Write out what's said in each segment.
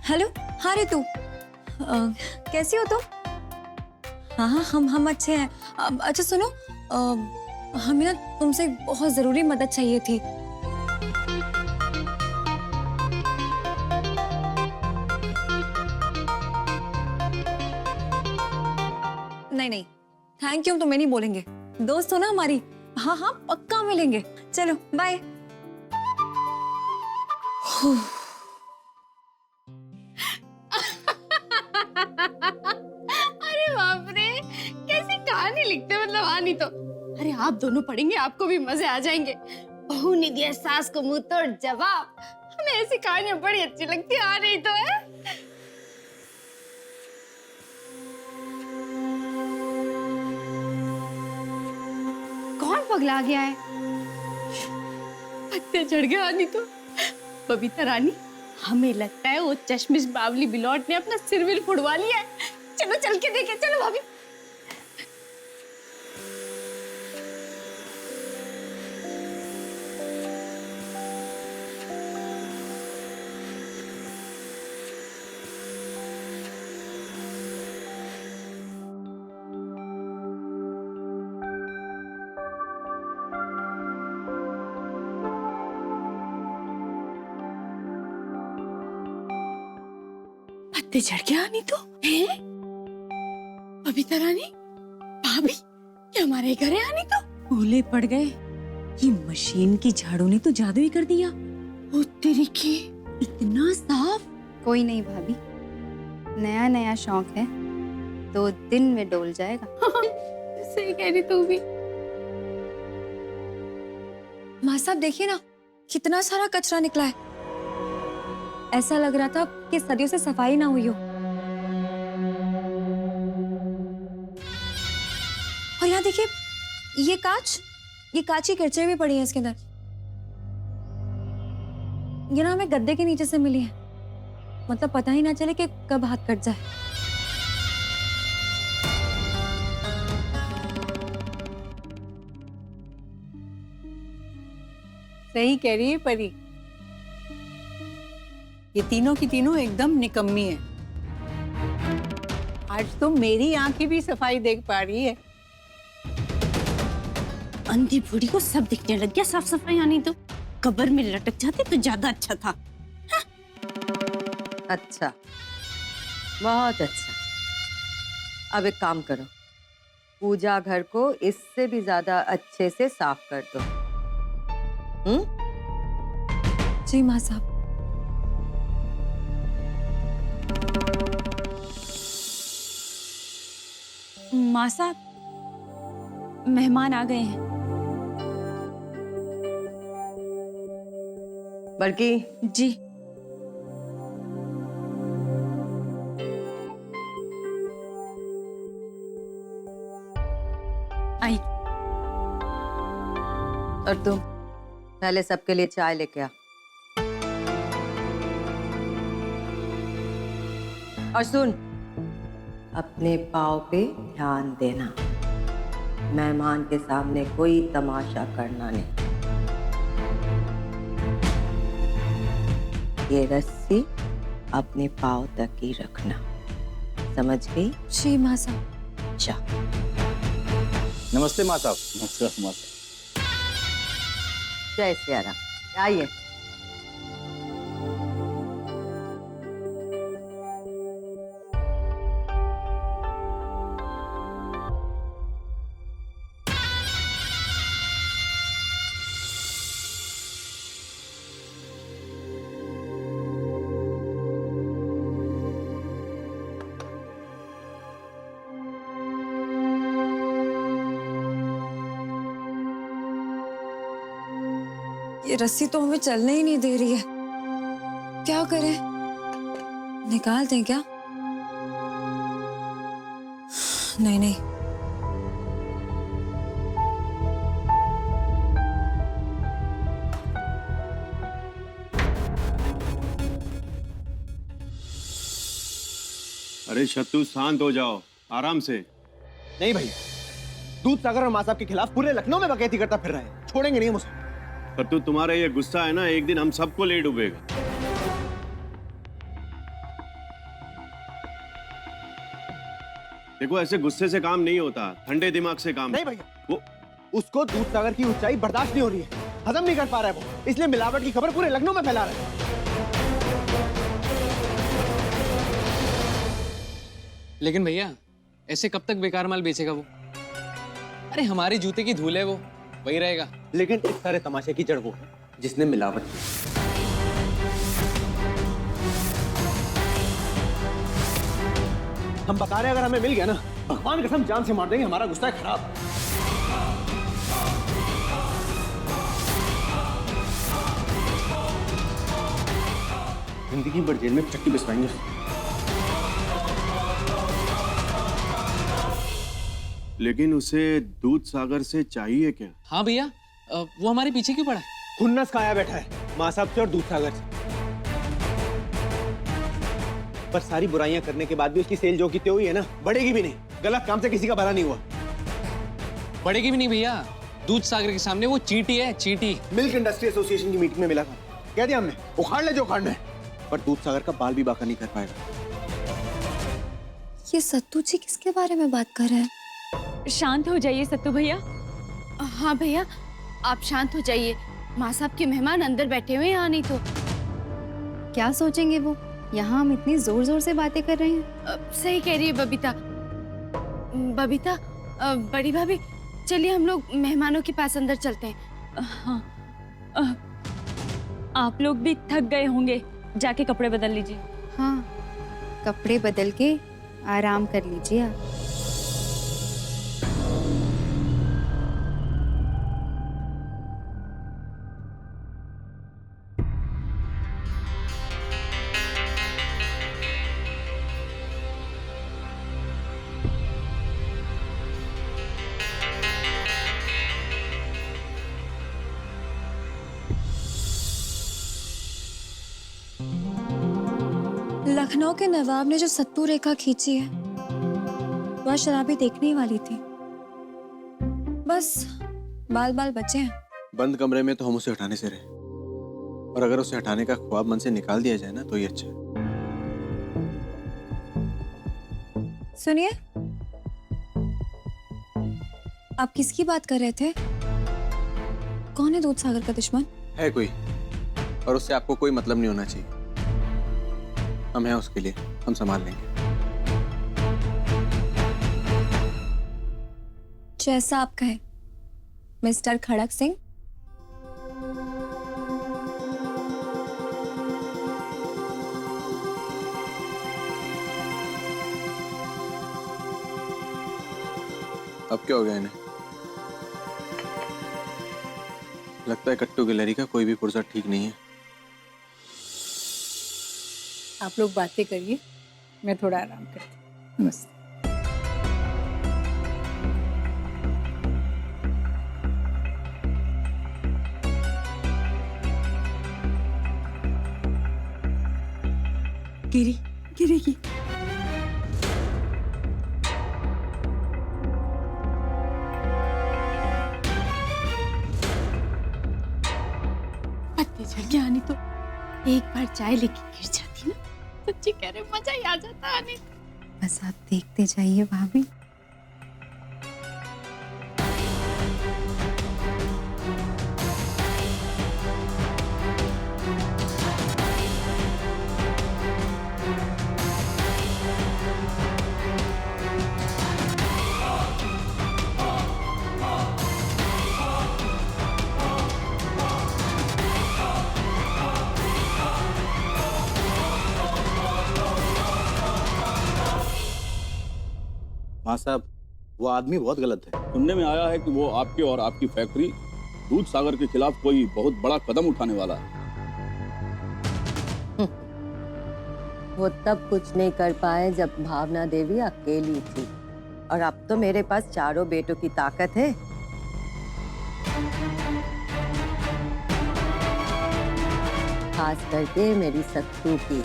Hello. हाँ रे तू कैसी हो तुम? हाँ हाँ हम अच्छे हैं। अच्छा सुनो, हमें ना तुमसे एक बहुत जरूरी मदद चाहिए थी। नहीं नहीं, थैंक यू हम तुम्हें नहीं बोलेंगे, दोस्त हो ना हमारी। हाँ हाँ पक्का मिलेंगे, चलो बाय। अरे बाप रे, कैसी कहानी लिखते हो मतलब। नहीं तो अरे आप दोनों पढ़ेंगे, आपको भी मजे आ जाएंगे। बहू ने दिया सास को मुंह तोड़ जवाब। हमें ऐसी कहानियां बड़ी अच्छी लगती है। नहीं तो है। कौन पगला गया है? पत्ते चढ़ गया। नहीं तो बबीता रानी, हमें लगता है वो चश्मिश बावली बिलौट ने अपना सिर विल फुड़वा लिया है। चलो चल के देखे, चलो भाभी। पत्ते चढ़ गया। नहीं तो है बबीता रानी, भाभी, ये हमारे घर है। नहीं तो भूले पड़ गए, ये मशीन की झाड़ू ने तो जादू ही कर दिया। ओ तेरी की, इतना साफ। कोई नहीं भाभी, नया नया शौक है, 2 दिन में डोल जाएगा। सही कह रही तू भी। माँ साहब देखिए ना, कितना सारा कचरा निकला है। ऐसा लग रहा था कि सदियों से सफाई ना हुई हो। और यहाँ देखिए, ये कांच की किरचें भी पड़ी हैं इसके अंदर। ये ना हमें गद्दे के नीचे से मिली है, मतलब पता ही ना चले कि कब हाथ कट जाए। सही कह रही है परी, ये तीनों की तीनों एकदम निकम्मी है। आज तो मेरी आंखें भी सफाई देख पा रही है। अंधी बूढ़ी को सब दिखने लग गया साफ सफाई। नहीं तो कब्र में लटक जाते तो ज्यादा अच्छा था। अच्छा, बहुत अच्छा। अब एक काम करो, पूजा घर को इससे भी ज्यादा अच्छे से साफ कर दो। जी माँ साहब। माँ साहब, मेहमान आ गए हैं। बड़की जी। आई। और तुम पहले सबके लिए चाय लेके आ। और सुन, अपने पाँव पे ध्यान देना, मेहमान के सामने कोई तमाशा करना नहीं। ये रस्सी अपने पाँव तक ही रखना, समझ गई? जी माँ साहब। जा। नमस्ते माँ साहब। नमस्ते माँ साहब। जय सिया राम। आइए। ये रस्सी तो हमें चलने ही नहीं दे रही है, क्या करें? निकाल दें क्या? नहीं नहीं, अरे शत्रु शांत हो जाओ, आराम से। नहीं भैया, दूध सागर और माँ साहब के खिलाफ पूरे लखनऊ में बकैती करता फिर रहे हैं, छोड़ेंगे नहीं हम उसे। पर तू, तुम्हारा ये गुस्सा है ना, एक दिन हम सबको ले डूबेगा। देखो ऐसे गुस्से से काम नहीं होता, ठंडे दिमाग से काम। नहीं भैया, वो उसको दूध सागर की ऊंचाई बर्दाश्त नहीं हो रही है, हजम नहीं कर पा रहा है वो, इसलिए मिलावट की खबर पूरे लखनऊ में फैला रहा है। लेकिन भैया ऐसे कब तक बेकार माल बेचेगा वो? अरे हमारे जूते की धूल है वो, वही रहेगा। लेकिन इस सारे तमाशे की जड़ वो है जिसने मिलावट की। हम बता रहे हैं, अगर हमें मिल गया ना, भगवान कसम जान से मार देंगे, हमारा गुस्सा है खराब। जिंदगी भर जेल में चट्टी बिछवाएंगे। लेकिन उसे दूध सागर से चाहिए क्या? हाँ भैया, वो हमारे पीछे क्यों पड़ा है? खुन्नस खाया बैठा है माँ साहब से और दूध सागर से। पर सारी बुराइयां करने के बाद भी उसकी सेल जो की त्यों हुई है ना, बढ़ेगी भी नहीं। गलत काम से किसी का भला नहीं हुआ। बढ़ेगी भी नहीं भैया, दूध सागर के सामने वो चींटी है, चींटी। मिल्क इंडस्ट्री एसोसिएशन की मीटिंग में मिला था, कह दिया हमने उखाड़ ले जो उखाड़ना है, पर दूध सागर का बाल भी बाका नहीं कर पाएगा। ये सत्तू जी किसके बारे में बात कर रहे हैं? शांत हो जाइए सत्तू भैया। हाँ भैया, आप शांत हो जाइए। माँ साहब के मेहमान अंदर बैठे हुए हैं, यहाँ नहीं तो। क्या सोचेंगे वो, यहाँ हम इतनी जोर जोर से बातें कर रहे हैं। सही कह रही है बबीता। बबीता, बड़ी भाभी, चलिए हम लोग मेहमानों के पास अंदर चलते हैं। हाँ, आप लोग भी थक गए होंगे, जाके कपड़े बदल लीजिए। हाँ, कपड़े बदल के आराम कर लीजिए आप। लखनऊ के नवाब ने जो सत्तू रेखा खींची है, वह शराबी देखने ही वाली थी। बस बाल बाल बचे हैं। बंद कमरे में तो हम उसे हटाने से रहे, और अगर उसे हटाने का ख्वाब मन से निकाल दिया जाए ना, तो ये अच्छा है। सुनिए, आप किसकी बात कर रहे थे? कौन है दूध सागर का दुश्मन? है कोई, और उससे आपको कोई मतलब नहीं होना चाहिए। हम हैं उसके लिए, हम संभाल लेंगे। जैसा आप कहें, मिस्टर खड़क सिंह। अब क्या हो गया इन्हें? लगता है कट्टू गिलहरी का कोई भी पुर्जा ठीक नहीं है। आप लोग बातें करिए, मैं थोड़ा आराम करती हूँ। नमस्ते। गिरेगी। पत्ते झड़ के आनी तो एक बार चाय लेके गिर जाती ना, सच्ची कह रहे, मजा ही आ जाता आने। बस आप देखते जाइए भाभी। माँ साहब, वो आदमी बहुत गलत है। सुनने में आया है कि वो आपके और आपकी फैक्ट्री दूध सागर के खिलाफ कोई बहुत बड़ा कदम उठाने वाला है। वो तब कुछ नहीं कर पाए जब भावना देवी अकेली थी, और अब तो मेरे पास चारों बेटों की ताकत है। खास करके मेरी सत्तू की।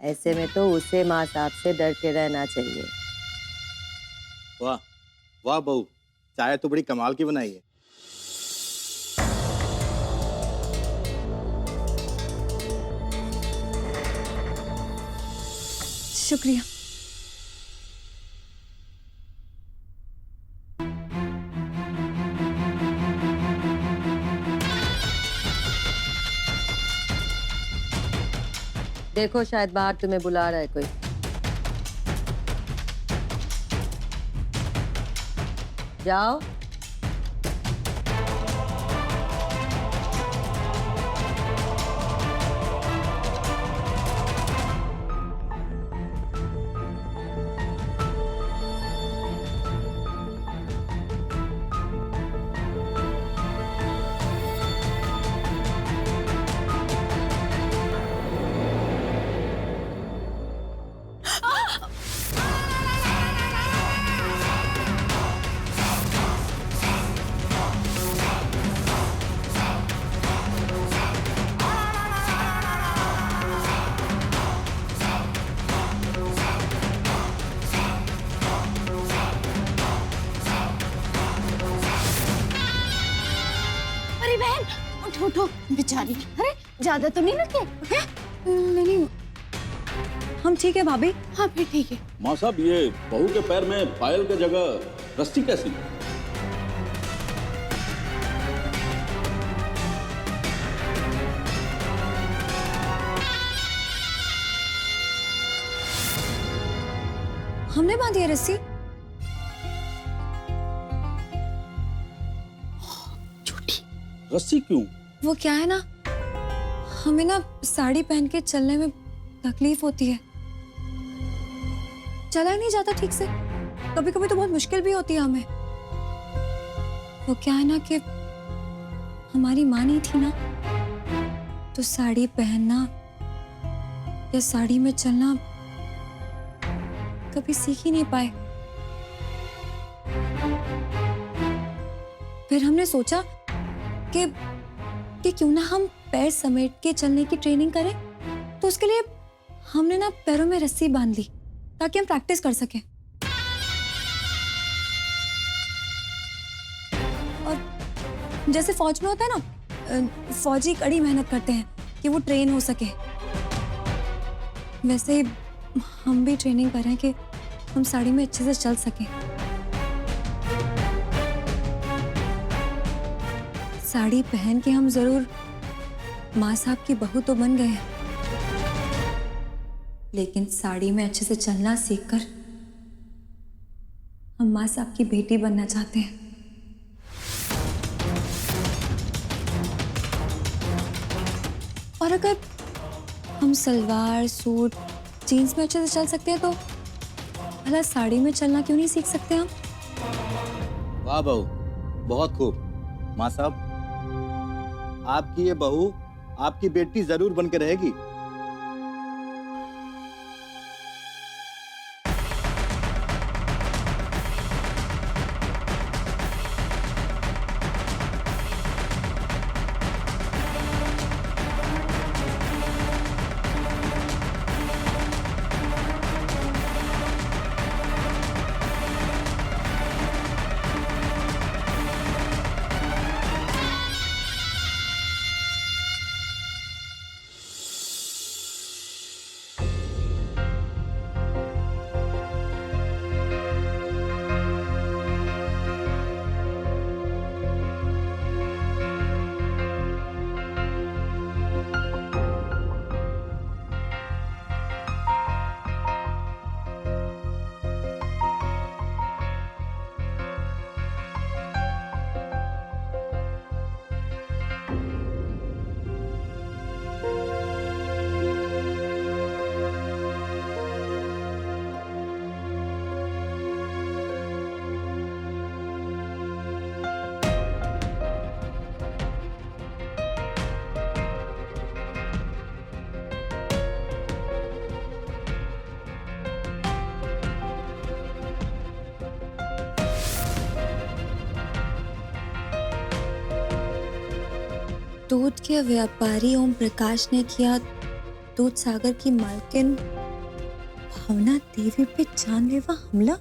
ऐसे में तो उसे माँ साहब से डर के रहना चाहिए। वाह वाह बहू, चाय तो बड़ी कमाल की बनाई है। शुक्रिया। देखो शायद बाहर तुम्हें बुला रहा है कोई। जाओ। अरे बहन उठो उठो बेचारी। अरे ज्यादा तो नहीं लगे हैं? नहीं, हम ठीक है भाभी। हाँ फिर ठीक है। माँ साहब, ये बहू के पैर में पायल की जगह रस्सी कैसी? हमने बांधी है रस्सी। रस्सी क्यों? वो क्या है ना, हमें ना साड़ी पहन के चलने में तकलीफ होती है, चला ही नहीं जाता ठीक से। कभी कभी तो बहुत मुश्किल भी होती है हमें। वो क्या है ना कि हमारी माँ नहीं थी ना, तो साड़ी पहनना या साड़ी में चलना कभी सीख ही नहीं पाए। फिर हमने सोचा कि क्यों ना हम पैर समेट के चलने की ट्रेनिंग करें। तो उसके लिए हमने ना पैरों में रस्सी बांध ली ताकि हम प्रैक्टिस कर सकें। और जैसे फौज में होता है ना, फौजी कड़ी मेहनत करते हैं कि वो ट्रेन हो सके, वैसे ही हम भी ट्रेनिंग कर रहे हैं कि हम साड़ी में अच्छे से चल सकें। साड़ी पहन के हम जरूर माँ साहब की बहू तो बन गए हैं, लेकिन साड़ी में अच्छे से चलना सीखकर हम माँ साहब की बेटी बनना चाहते हैं। और अगर हम सलवार सूट जीन्स में अच्छे से चल सकते हैं तो भला साड़ी में चलना क्यों नहीं सीख सकते हम? वाह बहू, बहुत खूब। माँ साहब, आपकी ये बहू आपकी बेटी जरूर बन के रहेगी। दूध के व्यापारी ओम प्रकाश ने किया दूध सागर की मालकिन भावना देवी पे जानलेवा हमला।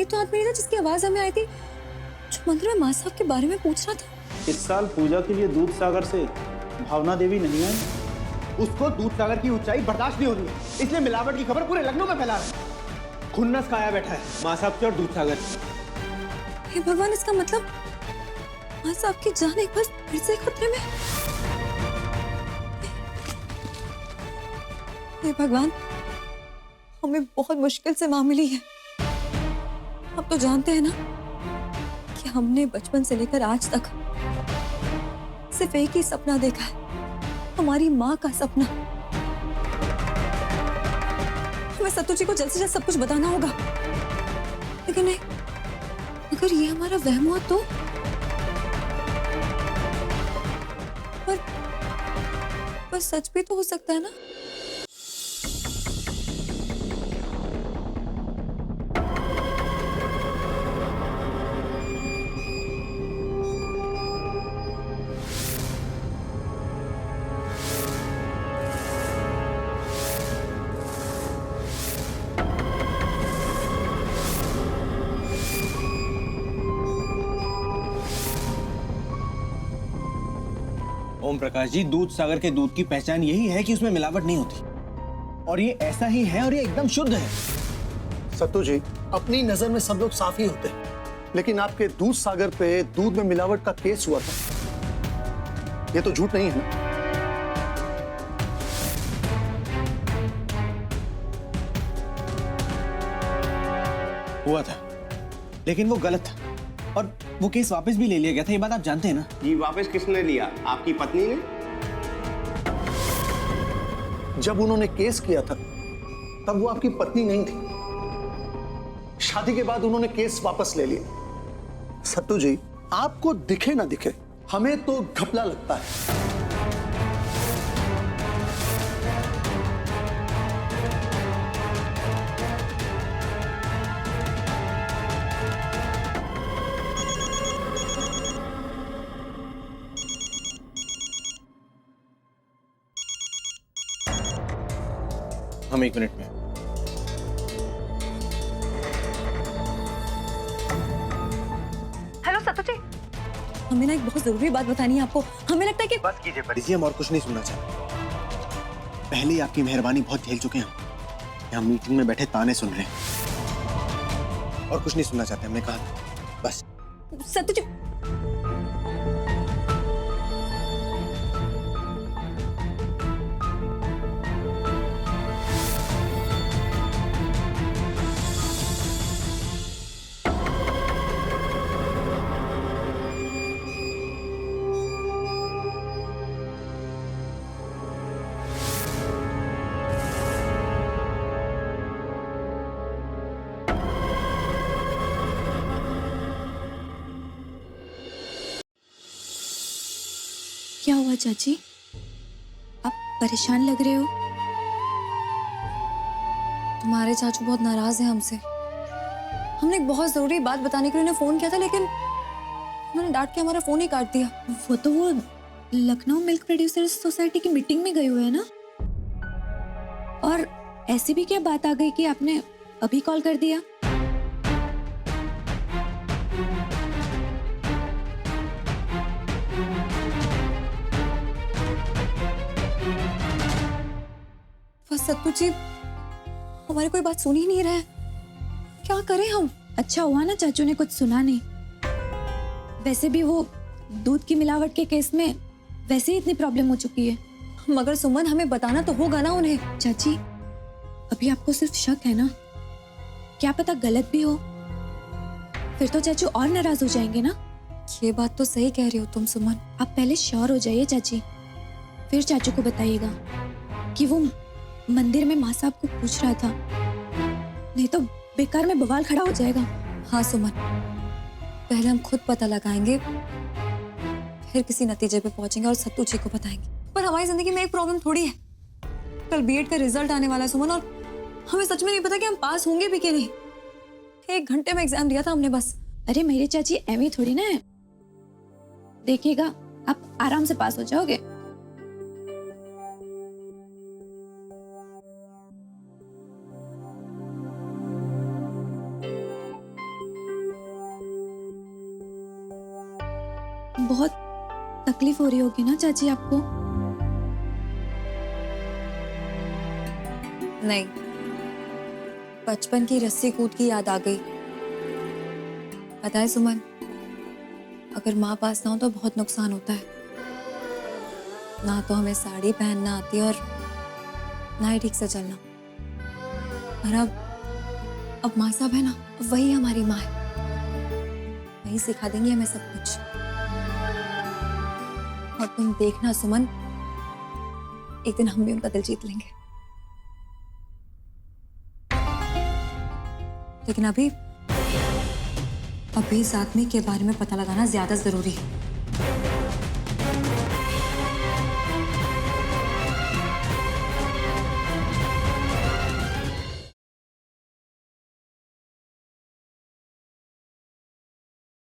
वही तो आदमी था जिसकी आवाज हमें आई थी, जो मंदिर में माँ साहब के बारे में पूछ रहा था। इस साल पूजा के लिए दूध सागर से भावना देवी नहीं आई। उसको दूध सागर की ऊंचाई बर्दाश्त नहीं हो रही है, इसलिए मिलावट की खबर पूरे लखनऊ में फैला रहा है। खुन्नस खाया बैठा है माँ साहब से और दूध सागर से। हे भगवान, इसका मतलब माँ साहब की जान एक बार फिर से खतरे में। हे भगवान, हमें बहुत मुश्किल से माँ मिली है। आप तो जानते हैं ना कि हमने बचपन से लेकर आज तक सिर्फ एक ही सपना देखा है, हमारी माँ का सपना। हमें सत्तू जी को जल्द से जल्द सब कुछ बताना होगा। लेकिन नहीं, अगर ये हमारा वहम हुआ तो? पर सच भी तो हो सकता है ना। ओम प्रकाश जी, दूध सागर के दूध की पहचान यही है कि उसमें मिलावट नहीं होती, और ये ऐसा ही है और ये एकदम शुद्ध है। सत्तू जी, अपनी नजर में सब लोग साफ ही होते हैं, लेकिन आपके दूध सागर पे दूध में मिलावट का केस हुआ था, ये तो झूठ नहीं है ना? हुआ था, लेकिन वो गलत था और वो केस वापस भी ले लिया गया था। ये बात आप जानते हैं ना? जी, वापस किसने लिया? आपकी पत्नी ने। जब उन्होंने केस किया था तब वो आपकी पत्नी नहीं थी। शादी के बाद उन्होंने केस वापस ले लिया। सत्तू जी, आपको दिखे ना दिखे, हमें तो घपला लगता है। हम 1 मिनट में। हेलो सत्तू जी, हमें ना एक बहुत जरूरी बात बतानी है आपको। हमें लगता है कि बस कीजिए परिजी, हम और कुछ नहीं सुनना चाहते। पहले ही आपकी मेहरबानी बहुत झेल चुके हैं हम। यहाँ मीटिंग में बैठे ताने सुन रहे हैं और कुछ नहीं सुनना चाहते। हमने कहा बस। सत्तू जी, क्या हुआ चाची? आप परेशान लग रहे हो। तुम्हारे चाचू बहुत नाराज हैं हमसे। हमने एक बहुत जरूरी बात बताने के लिए उन्हें फोन किया था, लेकिन उन्होंने डांट के हमारा फोन ही काट दिया। वो लखनऊ मिल्क प्रोड्यूसर्स सोसाइटी की मीटिंग में गए हुए हैं ना। और ऐसी भी क्या बात आ गई कि आपने अभी कॉल कर दिया? सत्तू जी, हमारी कोई बात सुन ही नहीं रहा है। क्या करें हम? अच्छा हुआ ना चाचू ने कुछ सुना नहीं। वैसे भी वो दूध की मिलावट के केस में वैसे ही इतनी प्रॉब्लम हो चुकी है। मगर सुमन, हमें बताना तो होगा ना उन्हें। चाची, अभी आपको सिर्फ शक है ना, क्या पता गलत भी हो। फिर तो चाचू और नाराज हो जाएंगे ना। ये बात तो सही कह रही हो तुम सुमन। आप पहले श्योर हो जाइए चाची, फिर चाचू को बताइएगा कि वो मंदिर में माँ साहब को पूछ रहा था, नहीं तो बेकार में बवाल खड़ा हो जाएगा। हाँ सुमन, पहले हम खुद पता लगाएंगे, फिर किसी नतीजे पे पहुंचेंगे और सत्तू जी को बताएंगे। पर हमारी जिंदगी में एक प्रॉब्लम थोड़ी है। कल बीएड का रिजल्ट आने वाला है सुमन, और हमें सच में नहीं पता कि हम पास होंगे भी कि नहीं। 1 घंटे में एग्जाम दिया था हमने बस। अरे मेरी चाची एवं थोड़ी ना है, देखिएगा आप आराम से पास हो जाओगे। तकलीफ हो रही होगी ना चाची आपको? नहीं, बचपन की रस्सी कूद की याद आ गई। पता है सुमन, अगर माँ पास ना हो तो बहुत नुकसान होता है। ना तो हमें साड़ी पहनना आती और ना ही ठीक से चलना। और अब माँ साहब है ना, वही हमारी माँ है, वही सिखा देंगी हमें सब कुछ। और तुम देखना सुमन, एक दिन हम भी उनका दिल जीत लेंगे। लेकिन अभी इस आदमी के बारे में पता लगाना ज्यादा जरूरी है।